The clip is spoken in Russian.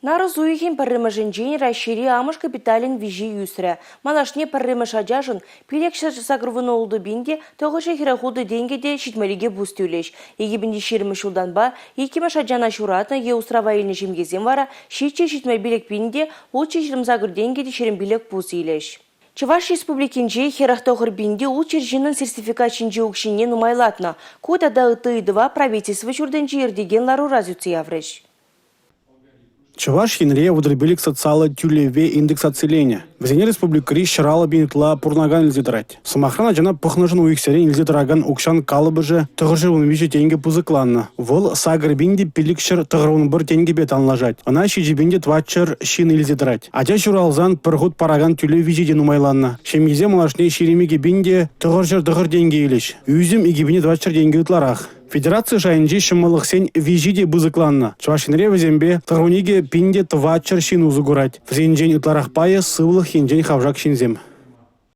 Нарызуихин паррымашынжен рашири амыш капиталин вижи юсря. Малашне паррымаш ажажын пилекші сагрывын олды бинде тоғышы хирахуды денгеде шитмеліге бустюлеш. Еге бинде шеріміш ұлданба, екемаш ажана шуратна е устравайылны жемгезен вара, шитче шитмел билек бинде улче шерім загыр денгеде шерім билек бус илеш. Чуваш республикинже херахтоғыр бинде улчер жинын сертификат шинже укшине нумайлатна. Куда да ытыйдыва правительство чурденже ердеген лару разюцы явреш. Чуваш хинре выдрабилик социала тюлеве индекс оцеления. В зене республикари шырала бинтла пурнаган илзидрать. Самохрана жана пыхнажын уиксерен илзидраган укшан калыбыжы тығыржывын виші тенге пузыкланна. Вол сагыр бинде пиликшыр тығырын бір тенге бет анлажать. Ана шижи бинде тватчыр шин илзидрать. Атя шуралзан пырхут параган тюле вижиден умайланна. Шемизе малашне ширемеге бинде тығыржыр тығыр денге илеш. Үзім игибине тватчыр денге утларах. Федерация жайынжи шымылық сен вижиде бузыкланна. Чувашинре візембе тығырыниге пинде тватчыр шин узугурать. Взенжен утларах пая сывлых хинжен хавжак шинзем.